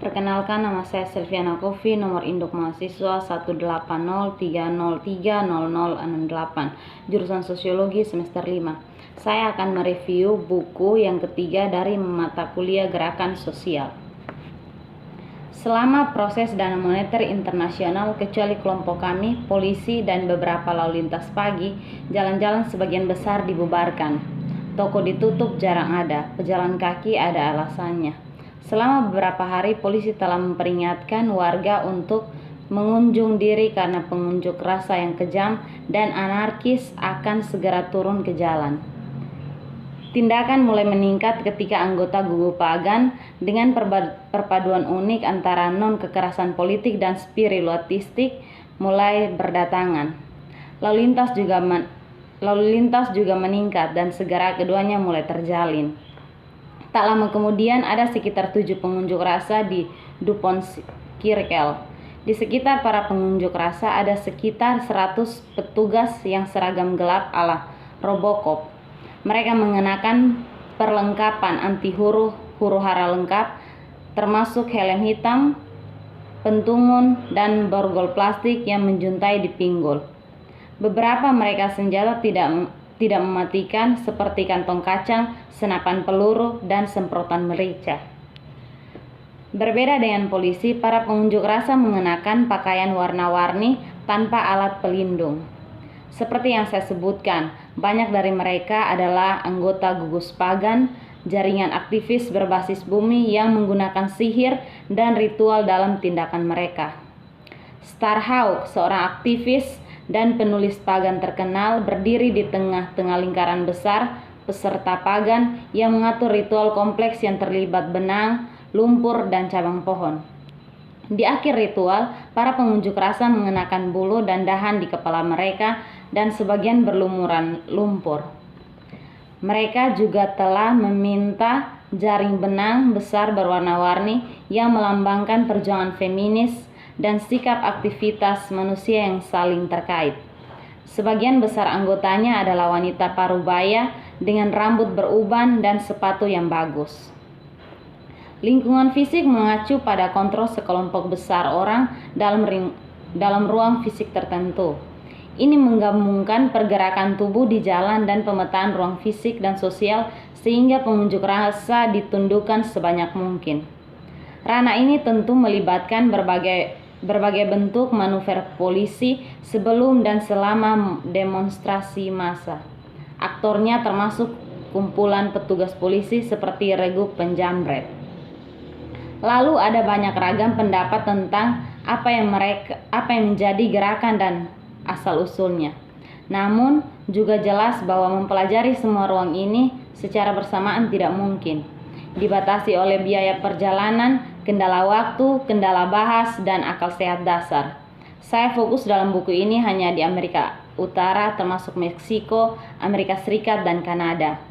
Perkenalkan, nama saya Silviana Kofi, nomor induk mahasiswa 18030300068, jurusan Sosiologi semester 5. Saya akan mereview buku yang ketiga dari mata kuliah Gerakan Sosial. Selama proses dana moneter internasional, kecuali kelompok kami, polisi, dan beberapa lalu lintas pagi, jalan-jalan sebagian besar dibubarkan. Toko ditutup, jarang ada. Pejalan kaki ada alasannya. Selama beberapa hari, polisi telah memperingatkan warga untuk mengunjung diri karena pengunjuk rasa yang kejam dan anarkis akan segera turun ke jalan. Tindakan mulai meningkat ketika anggota Gugu Pagan dengan perpaduan unik antara non-kekerasan politik dan spiritualistik mulai berdatangan. Lalu lintas juga meningkat dan segera keduanya mulai terjalin. Tak lama kemudian ada sekitar 7 pengunjuk rasa di Duponskirkel. Di sekitar para pengunjuk rasa ada sekitar 100 petugas yang seragam gelap ala Robocop. Mereka mengenakan perlengkapan anti huru-hara lengkap, termasuk helm hitam, pentungun, dan borgol plastik yang menjuntai di pinggul. Beberapa mereka senjata tidak mematikan seperti kantong kacang, senapan peluru, dan semprotan merica. Berbeda dengan polisi, para pengunjuk rasa mengenakan pakaian warna-warni tanpa alat pelindung. Seperti yang saya sebutkan, banyak dari mereka adalah anggota Gugus Pagan, jaringan aktivis berbasis bumi yang menggunakan sihir dan ritual dalam tindakan mereka. Starhawk, seorang aktivis dan penulis pagan terkenal, berdiri di tengah-tengah lingkaran besar peserta pagan yang mengatur ritual kompleks yang terlibat benang, lumpur, dan cabang pohon. Di akhir ritual, para pengunjuk rasa mengenakan bulu dan dahan di kepala mereka dan sebagian berlumuran lumpur. Mereka juga telah meminta jaring benang besar berwarna-warni yang melambangkan perjuangan feminis dan sikap aktivitas manusia yang saling terkait. Sebagian besar anggotanya adalah wanita parubaya dengan rambut beruban dan sepatu yang bagus. Lingkungan fisik mengacu pada kontrol sekelompok besar orang dalam ruang fisik tertentu. Ini menggabungkan pergerakan tubuh di jalan dan pemetaan ruang fisik dan sosial sehingga pengunjuk rasa ditundukkan sebanyak mungkin. Ranah ini tentu melibatkan berbagai bentuk manuver polisi sebelum dan selama demonstrasi massa. Aktornya termasuk kumpulan petugas polisi seperti regu penjamret. Lalu ada banyak ragam pendapat tentang apa yang menjadi gerakan dan asal-usulnya. Namun juga jelas bahwa mempelajari semua ruang ini secara bersamaan tidak mungkin. Dibatasi oleh biaya perjalanan, kendala waktu, kendala bahas, dan akal sehat dasar. Saya fokus dalam buku ini hanya di Amerika Utara, termasuk Meksiko, Amerika Serikat, dan Kanada.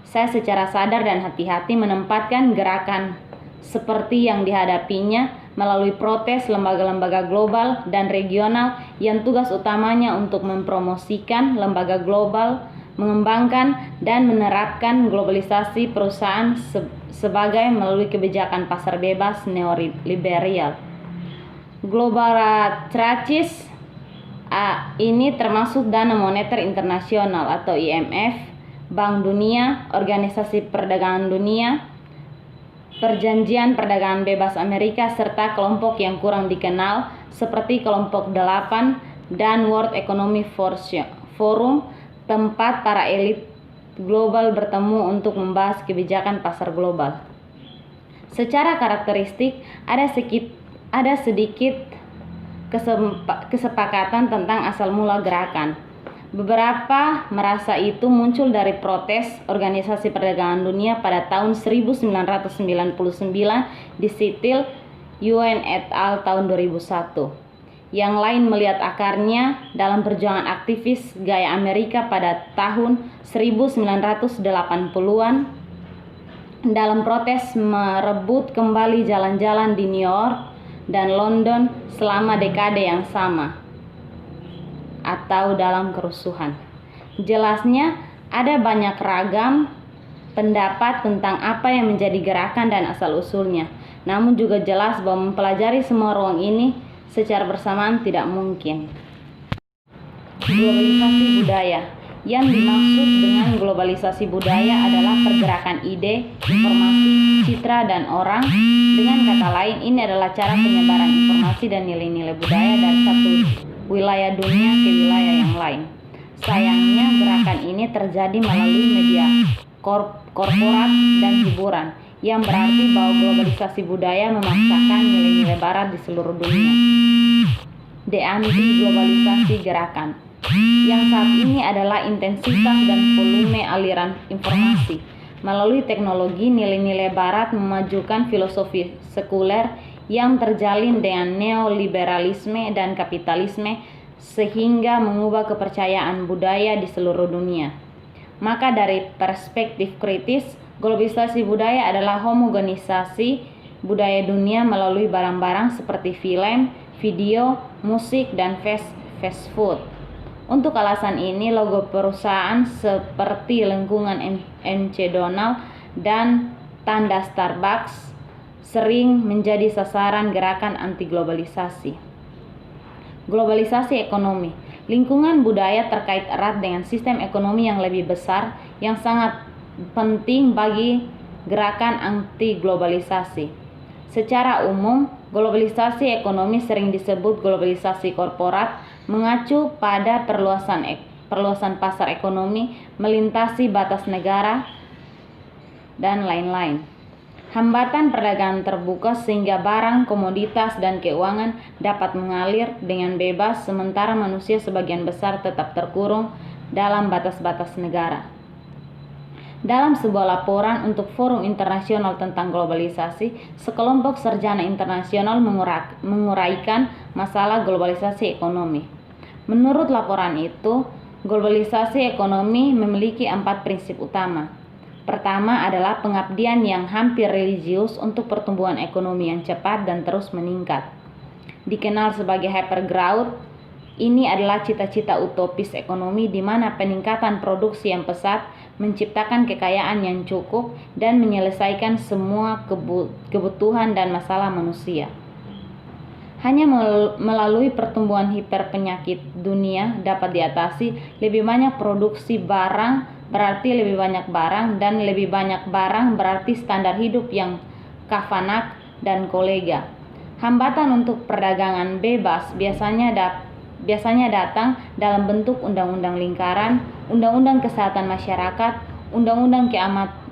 Saya secara sadar dan hati-hati menempatkan gerakan seperti yang dihadapinya melalui protes lembaga-lembaga global dan regional yang tugas utamanya untuk mempromosikan lembaga global, mengembangkan dan menerapkan globalisasi perusahaan sebagai melalui kebijakan pasar bebas neoliberal. Globalisasis ini termasuk dana moneter internasional atau IMF, Bank Dunia, Organisasi Perdagangan Dunia, Perjanjian Perdagangan Bebas Amerika, serta kelompok yang kurang dikenal seperti Kelompok 8 dan World Economic Forum, tempat para elit global bertemu untuk membahas kebijakan pasar global. Secara karakteristik, ada sedikit kesepakatan tentang asal mula gerakan. Beberapa merasa itu muncul dari protes Organisasi Perdagangan Dunia pada tahun 1999 di Seattle, UN et al. Tahun 2001. Yang lain melihat akarnya dalam perjuangan aktivis gaya Amerika pada tahun 1980-an dalam protes merebut kembali jalan-jalan di New York dan London selama dekade yang sama atau dalam kerusuhan. Jelasnya ada banyak ragam pendapat tentang apa yang menjadi gerakan dan asal-usulnya. Namun juga jelas bahwa mempelajari semua ruang ini secara bersamaan tidak mungkin. Globalisasi budaya. Yang dimaksud dengan globalisasi budaya adalah pergerakan ide, informasi, citra, dan orang. Dengan kata lain, ini adalah cara penyebaran informasi dan nilai-nilai budaya dari satu wilayah dunia ke wilayah yang lain. Sayangnya, gerakan ini terjadi melalui media korporat dan hiburan, yang berarti bahwa globalisasi budaya memaksakan nilai-nilai barat di seluruh dunia. Anti-globalisasi gerakan yang saat ini adalah intensitas dan volume aliran informasi. Melalui teknologi, nilai-nilai barat memajukan filosofi sekuler yang terjalin dengan neoliberalisme dan kapitalisme sehingga mengubah kepercayaan budaya di seluruh dunia. Maka dari perspektif kritis, globalisasi budaya adalah homogenisasi budaya dunia melalui barang-barang seperti film, video, musik, dan fast food. Untuk alasan ini, logo perusahaan seperti lengkungan MC Donald dan tanda Starbucks sering menjadi sasaran gerakan anti-globalisasi. Globalisasi ekonomi. Lingkungan budaya terkait erat dengan sistem ekonomi yang lebih besar yang sangat penting bagi gerakan anti-globalisasi. Secara umum, globalisasi ekonomi sering disebut globalisasi korporat, mengacu pada perluasan pasar ekonomi, melintasi batas negara, dan lain-lain. Hambatan perdagangan terbuka sehingga barang, komoditas, dan keuangan dapat mengalir dengan bebas, sementara manusia sebagian besar tetap terkurung dalam batas-batas negara. Dalam sebuah laporan untuk Forum Internasional tentang Globalisasi, sekelompok sarjana internasional menguraikan masalah globalisasi ekonomi. Menurut laporan itu, globalisasi ekonomi memiliki 4 prinsip utama. Pertama adalah pengabdian yang hampir religius untuk pertumbuhan ekonomi yang cepat dan terus meningkat. Dikenal sebagai hypergrowth, ini adalah cita-cita utopis ekonomi di mana peningkatan produksi yang pesat menciptakan kekayaan yang cukup dan menyelesaikan semua kebutuhan dan masalah manusia. Hanya melalui pertumbuhan hiperpenyakit dunia dapat diatasi. Lebih banyak produksi barang berarti lebih banyak barang, dan lebih banyak barang berarti standar hidup yang kafanak dan kolega. Hambatan untuk perdagangan bebas biasanya datang dalam bentuk undang-undang lingkaran, undang-undang kesehatan masyarakat, undang-undang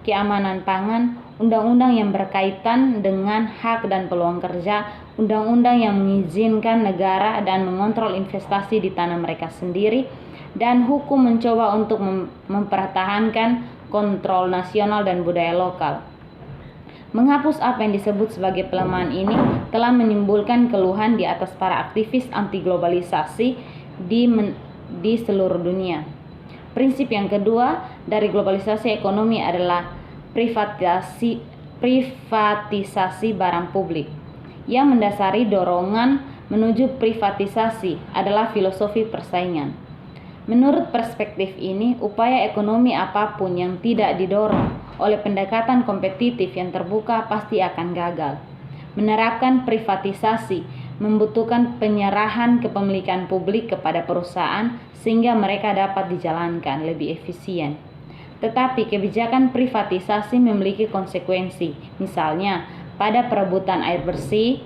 keamanan pangan, undang-undang yang berkaitan dengan hak dan peluang kerja, undang-undang yang mengizinkan negara dan mengontrol investasi di tanah mereka sendiri, dan hukum mencoba untuk mempertahankan kontrol nasional dan budaya lokal. Menghapus apa yang disebut sebagai pelemahan ini telah menimbulkan keluhan di atas para aktivis anti-globalisasi di seluruh dunia. Prinsip yang kedua dari globalisasi ekonomi adalah privatisasi barang publik. Yang mendasari dorongan menuju privatisasi adalah filosofi persaingan. Menurut perspektif ini, upaya ekonomi apapun yang tidak didorong oleh pendekatan kompetitif yang terbuka pasti akan gagal. Menerapkan privatisasi membutuhkan penyerahan kepemilikan publik kepada perusahaan sehingga mereka dapat dijalankan lebih efisien. Tetapi kebijakan privatisasi memiliki konsekuensi. Misalnya, pada perebutan air bersih,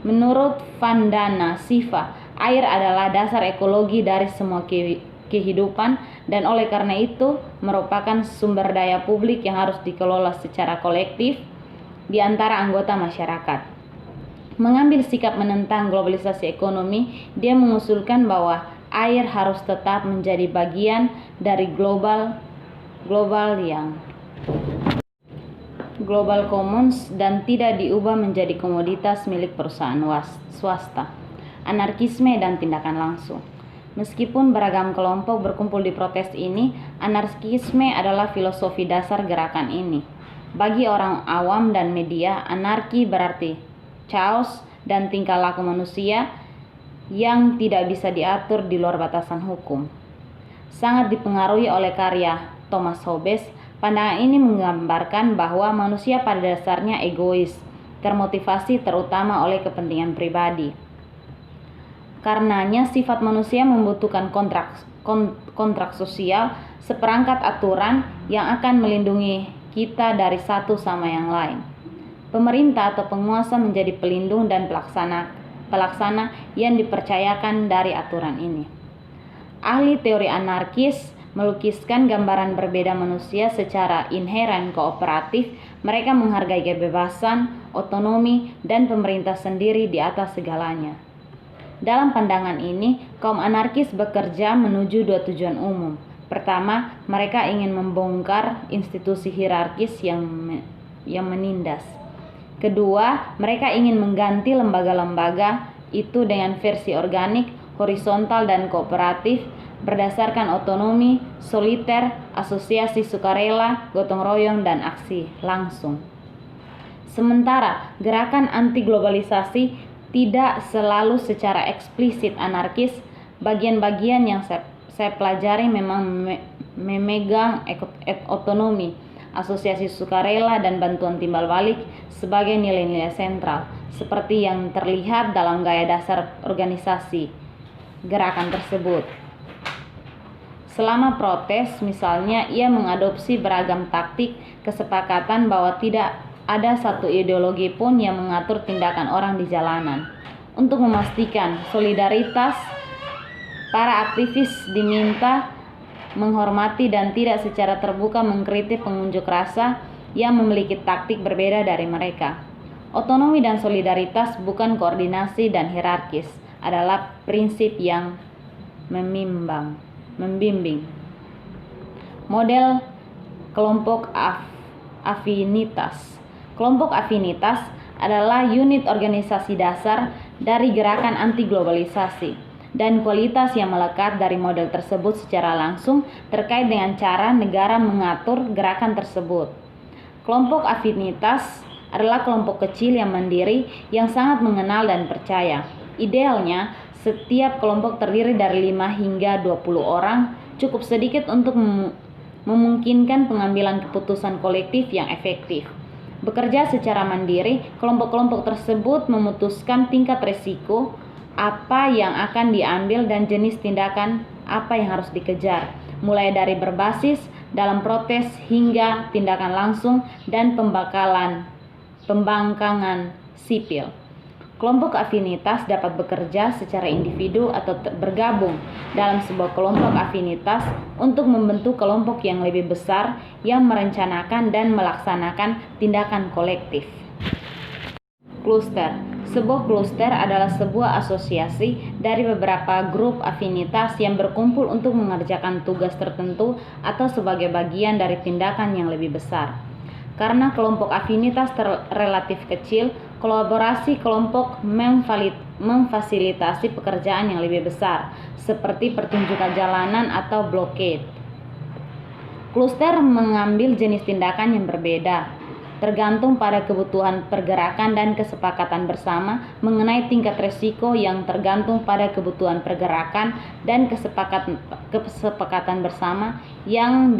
menurut Vandana Shiva, air adalah dasar ekologi dari semua kehidupan dan oleh karena itu merupakan sumber daya publik yang harus dikelola secara kolektif di antara anggota masyarakat. Mengambil sikap menentang globalisasi ekonomi, dia mengusulkan bahwa air harus tetap menjadi bagian dari global commons dan tidak diubah menjadi komoditas milik perusahaan swasta. Anarkisme dan tindakan langsung. Meskipun beragam kelompok berkumpul di protes ini, anarkisme adalah filosofi dasar gerakan ini. Bagi orang awam dan media, anarki berarti chaos dan tingkah laku manusia yang tidak bisa diatur di luar batasan hukum. Sangat dipengaruhi oleh karya Thomas Hobbes, Pandangan ini menggambarkan bahwa manusia pada dasarnya egois, termotivasi terutama oleh kepentingan pribadi. Karenanya sifat manusia membutuhkan kontrak sosial, seperangkat aturan yang akan melindungi kita dari satu sama yang lain. Pemerintah atau penguasa menjadi pelindung dan pelaksana yang dipercayakan dari aturan ini. Ahli teori anarkis melukiskan gambaran berbeda manusia secara inheren kooperatif. Mereka menghargai kebebasan, otonomi, dan pemerintah sendiri di atas segalanya. Dalam pandangan ini, kaum anarkis bekerja menuju dua tujuan umum. Pertama, mereka ingin membongkar institusi hierarkis yang menindas. Kedua, mereka ingin mengganti lembaga-lembaga itu dengan versi organik, horizontal, dan kooperatif berdasarkan otonomi, soliter, asosiasi sukarela, gotong royong, dan aksi langsung. Sementara gerakan anti globalisasi tidak selalu secara eksplisit anarkis. Bagian-bagian yang saya pelajari memang memegang otonomi, asosiasi sukarela, dan bantuan timbal balik sebagai nilai-nilai sentral, seperti yang terlihat dalam gaya dasar organisasi gerakan tersebut. Selama protes, misalnya, ia mengadopsi beragam taktik kesepakatan bahwa tidak ada satu ideologi pun yang mengatur tindakan orang di jalanan. Untuk memastikan solidaritas, para aktivis diminta menghormati dan tidak secara terbuka mengkritik pengunjuk rasa yang memiliki taktik berbeda dari mereka. Otonomi dan solidaritas, bukan koordinasi dan hierarkis, adalah prinsip yang membimbing. Model kelompok afinitas. Kelompok afinitas adalah unit organisasi dasar dari gerakan anti globalisasi, dan kualitas yang melekat dari model tersebut secara langsung terkait dengan cara negara mengatur gerakan tersebut. Kelompok afinitas adalah kelompok kecil yang mandiri yang sangat mengenal dan percaya. Idealnya, setiap kelompok terdiri dari 5 hingga 20 orang, cukup sedikit untuk memungkinkan pengambilan keputusan kolektif yang efektif. Bekerja secara mandiri, kelompok-kelompok tersebut memutuskan tingkat risiko apa yang akan diambil dan jenis tindakan apa yang harus dikejar, mulai dari berbasis dalam protes hingga tindakan langsung dan pembangkangan sipil. Kelompok afinitas dapat bekerja secara individu atau bergabung dalam sebuah kelompok afinitas untuk membentuk kelompok yang lebih besar yang merencanakan dan melaksanakan tindakan kolektif. Kluster. Sebuah kluster adalah sebuah asosiasi dari beberapa grup afinitas yang berkumpul untuk mengerjakan tugas tertentu atau sebagai bagian dari tindakan yang lebih besar. Karena kelompok afinitas relatif kecil, kolaborasi kelompok memfasilitasi pekerjaan yang lebih besar, seperti pertunjukan jalanan atau blockade. Kluster mengambil jenis tindakan yang berbeda, tergantung pada kebutuhan pergerakan dan kesepakatan bersama mengenai tingkat risiko yang tergantung pada kebutuhan pergerakan dan kesepakatan bersama yang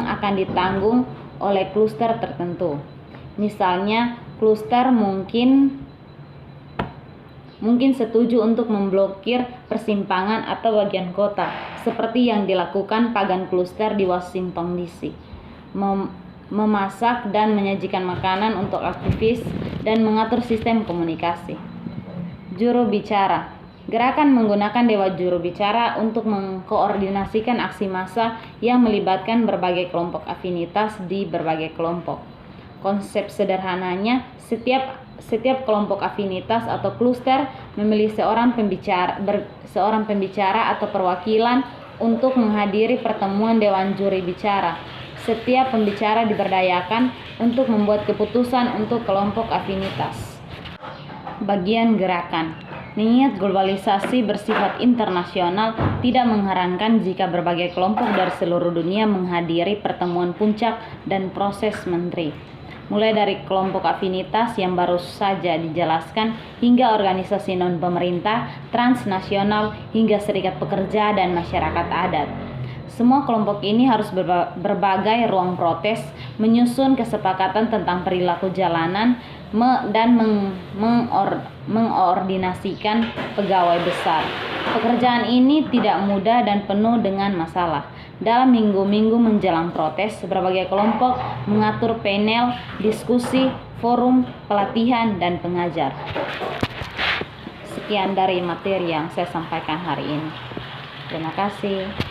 akan ditanggung oleh kluster tertentu. Misalnya, kluster mungkin setuju untuk memblokir persimpangan atau bagian kota, seperti yang dilakukan Pagan Kluster di Washington DC. Memasak dan menyajikan makanan untuk aktivis dan mengatur sistem komunikasi. Juru bicara. Gerakan menggunakan dewa juru bicara untuk mengkoordinasikan aksi massa yang melibatkan berbagai kelompok afinitas di berbagai kelompok. Konsep sederhananya, setiap kelompok afinitas atau kluster memilih seorang pembicara atau perwakilan untuk menghadiri pertemuan dewan juri bicara. Setiap pembicara diberdayakan untuk membuat keputusan untuk kelompok afinitas. Bagian gerakan. Mengingat globalisasi bersifat internasional, tidak mengherankan jika berbagai kelompok dari seluruh dunia menghadiri pertemuan puncak dan proses menteri. Mulai dari kelompok afinitas yang baru saja dijelaskan, hingga organisasi non-pemerintah, transnasional, hingga serikat pekerja dan masyarakat adat. Semua kelompok ini harus berbagai ruang protes, menyusun kesepakatan tentang perilaku jalanan, dan mengordinasikan pegawai besar. Pekerjaan ini tidak mudah dan penuh dengan masalah. Dalam minggu-minggu menjelang protes, berbagai kelompok mengatur panel, diskusi, forum, pelatihan, dan pengajar. Sekian dari materi yang saya sampaikan hari ini. Terima kasih.